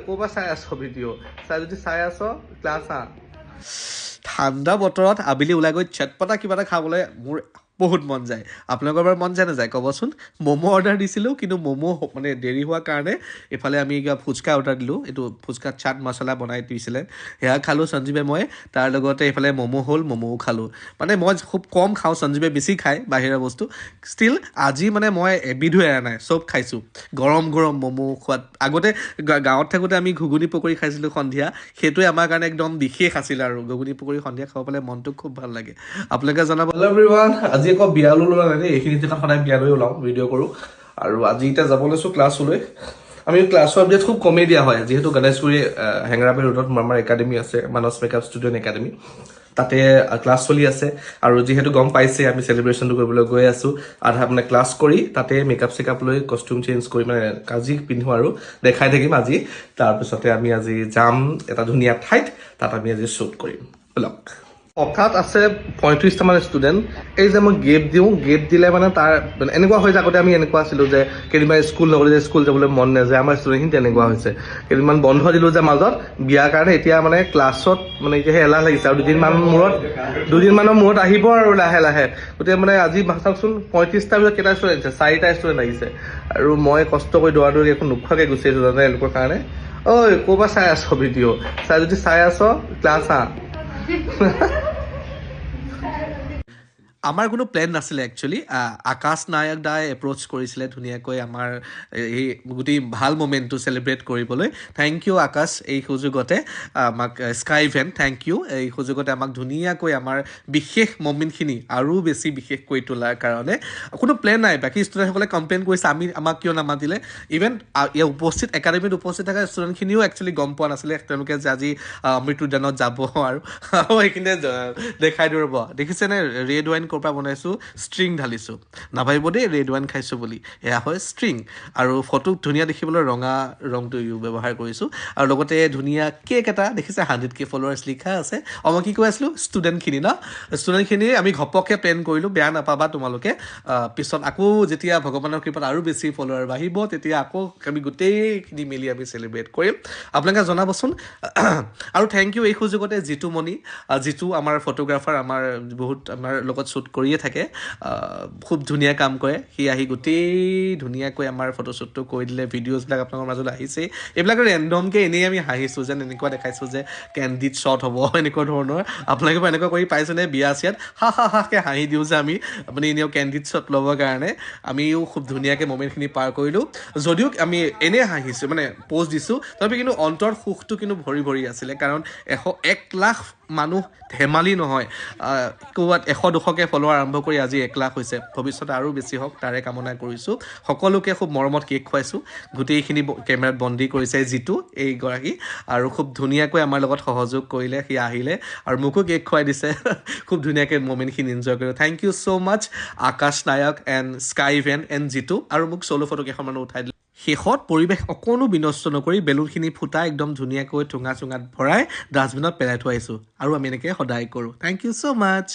ক'ৰবাত চাই আছ ভিডিঅ' চাই যদি চাই আছ ক্লাছ ঠাণ্ডা বতৰত আবেলি ওলাই গৈ চটপটা কিবা এটা খাবলৈ মোৰ বহুত মন যায় আপোনালোকৰ বাৰু মন যায় নাযায় ক'বচোন ম'ম' অৰ্ডাৰ দিছিলোঁ কিন্তু ম'ম' মানে দেৰি হোৱাৰ কাৰণে এইফালে আমি কিবা ফুচকা অৰ্ডাৰ দিলোঁ এইটো ফুচকা চাট মছলা বনাই দিছিলে সেয়া খালোঁ সঞ্জীৱে মই তাৰ লগতে এইফালে ম'ম' হ'ল ম'ম'ও খালোঁ মানে মই খুব কম খাওঁ সঞ্জীৱে বেছি খায় বাহিৰা বস্তু ষ্টিল আজি মানে মই এবিধো এৰা নাই চব খাইছোঁ গৰম গৰম ম'ম' খোৱাত আগতে গাঁৱত থাকোঁতে আমি ঘুগুনি পকৰি খাইছিলোঁ সন্ধিয়া সেইটোৱে আমাৰ কাৰণে একদম বিশেষ আছিল আৰু ঘুগুনি পকৰি সন্ধিয়া খাব পালে মনটো খুব ভাল লাগে আপোনালোকে জনাব হেল্ল' এভৰিৱান আজি আকৌ বিয়ালৈ ওলোৱা নাই এইখিনি জেগাত সদায় বিয়ালৈ ওলাওঁ ভিডিঅ' কৰোঁ আৰু আজি এতিয়া যাব লৈছোঁ ক্লাছলৈ আমি ক্লাছৰ আপডেট খুব কমেই দিয়া হয় যিহেতু গণেশগুৰি হেঙেৰাবাৰী ৰোডত আমাৰ একাডেমি আছে মানস মেকআপ ষ্টুডিঅ' একাডেমি তাতে ক্লাছ চলি আছে আৰু যিহেতু গম পাইছে আমি চেলিব্ৰেশ্যনটো কৰিবলৈ গৈ আছোঁ আধা মানে ক্লাছ কৰি তাতে মেকআপ চেকআপ লৈ কষ্টিউম চেঞ্জ কৰি মানে কাজি পিন্ধোঁ আৰু দেখাই থাকিম আজি তাৰপিছতে আমি আজি যাম এটা ধুনীয়া ঠাইত তাত আমি আজি শ্বুট কৰিম ব্লগ অকাত আছে 35টামান ষ্টুডেণ্ট এই যে মই গেপ দিওঁ গেপ দিলে মানে তাৰ এনেকুৱা হৈ যায় আগতে আমি এনেকুৱা আছিলোঁ যে কেইদিনমান স্কুল নগ'লে যে স্কুল যাবলৈ মন নাযায় আমাৰ ষ্টুডেণ্টখিনি তেনেকুৱা হৈছে কেইদিনমান বন্ধ দিলোঁ যে মাজত বিয়াৰ কাৰণে এতিয়া মানে ক্লাছত মানে এতিয়াহে এলাহ লাগিছে আৰু দুদিনমানৰ মূৰত আহিব আৰু লাহে লাহে গতিকে মানে আজি চাওকচোন 35টা ভিতৰত কেইটা ষ্টুডেণ্ট আছে 4টা ষ্টুডেণ্ট আহিছে আৰু মই কষ্ট কৰি দৌৰি একো নোখোৱাকৈ গুচি আহিছোঁ জানে এওঁলোকৰ কাৰণে ঐ ক'ৰবাত চাই আছ ভিডিঅ' চাই যদি চাই আছ ক্লাছ আমাৰ কোনো প্লেন নাছিলে একচুৱেলি আকাশ নায়ক দাই এপ্ৰ'চ কৰিছিলে ধুনীয়াকৈ আমাৰ এই গোটেই ভাল মমেণ্টটো চেলিব্ৰেট কৰিবলৈ থেংক ইউ আকাশ এই সুযোগতে আমাক স্কাই ইভেণ্ট থেংক ইউ এই সুযোগতে আমাক ধুনীয়াকৈ আমাৰ বিশেষ মমেণ্টখিনি আৰু বেছি বিশেষ কৰি তোলাৰ কাৰণে কোনো প্লেন নাই বাকী ষ্টুডেণ্টসকলে কমপ্লেইন কৰিছে আমাক কিয় নামাতিলে ইভেন ইয়াৰ উপস্থিত একাডেমিত উপস্থিত থকা ষ্টুডেণ্টখিনিও একচুৱেলি গম পোৱা নাছিলে তেওঁলোকে যে আজি অমৃত উদ্যানত যাব আৰু সেইখিনিতে দেখাই দিব ৰ'ব দেখিছেনে ৰেড ৱাইন ক'ৰ পৰা বনাইছোঁ ষ্ট্ৰিং ঢালিছোঁ নাভাবিব দেই ৰেড ৱাইন খাইছোঁ বুলি এয়া হয় ষ্ট্ৰিং আৰু ফটোক ধুনীয়া দেখিবলৈ ৰঙা ৰংটো ব্যৱহাৰ কৰিছোঁ আৰু লগতে ধুনীয়া কেক এটা দেখিছে 100K ফলোৱাৰ্ছ লিখা আছে মই কি কৈ আছিলোঁ ষ্টুডেণ্টখিনি আমি ঘপককৈ প্লেন কৰিলোঁ বেয়া নাপাবা তোমালোকে পিছত আকৌ যেতিয়া ভগৱানৰ কৃপাত আৰু বেছি ফলোৱাৰ বাঢ়িব তেতিয়া আকৌ আমি গোটেইখিনি মিলি আমি চেলিব্ৰেট কৰিম আপোনালোকে জনাবচোন আৰু থেংক ইউ এই সুযোগতে জিতুমণি জিতু আমাৰ ফটোগ্ৰাফাৰ আমাৰ লগত শ্বুট কৰিয়ে থাকে খুব ধুনীয়া কাম কৰে সি আহি গোটেই ধুনীয়াকৈ আমাৰ ফটোশ্বুটটো কৰি দিলে ভিডিঅ'জবিলাক আপোনালোকৰ মাজলৈ আহিছেই এইবিলাক ৰেণ্ডমকৈ এনেই আমি হাঁহিছোঁ যেন এনেকুৱা দেখাইছোঁ যে কেণ্ডিড শ্বট হ'ব এনেকুৱা ধৰণৰ আপোনালোকে এনেকুৱা কৰি পাইছেনে বিয়া চিয়াত হাকে হাঁহি দিওঁ যে আমি আপুনি এনেও কেণ্ডিড শ্বট ল'বৰ কাৰণে আমিও খুব ধুনীয়াকৈ মমেণ্টখিনি পাৰ কৰিলোঁ যদিও আমি এনেই হাঁহিছোঁ মানে প'জ দিছোঁ তথাপি কিন্তু অন্তৰত সুখটো কিন্তু ভৰি ভৰি আছিলে কাৰণ 1 লাখ মানুহ ধেমালি নহয় ক'ৰবাত 100-200কৈ ফলোৱাৰ আৰম্ভ কৰি আজি 1 লাখ হৈছে ভৱিষ্যতে আৰু বেছি হওক তাৰে কামনা কৰিছোঁ সকলোকে খুব মৰমত কেক খুৱাইছোঁ গোটেইখিনি কেমেৰাত বন্দী কৰিছে জিতু এইগৰাকী আৰু খুব ধুনীয়াকৈ আমাৰ লগত সহযোগ কৰিলে সি আহিলে আৰু মোকো কেক খুৱাই দিছে খুব ধুনীয়াকৈ মমেণ্টখিনি এনজয় কৰিলোঁ thank you so' much Akash Nayak and sky event and Jitu আৰু মোক চ'ল' ফটো কেইখনমানো উঠাই দিলে শেষত পৰিৱেশ অকণো বিনষ্ট নকৰি বেলুনখিনি ফুটাই একদম ধুনীয়াকৈ ঠোঙাত ভৰাই ডাষ্টবিনত পেলাই থৈ আহিছোঁ আৰু আমি এনেকৈ সদায় কৰোঁ থেংক ইউ ছ' মাছ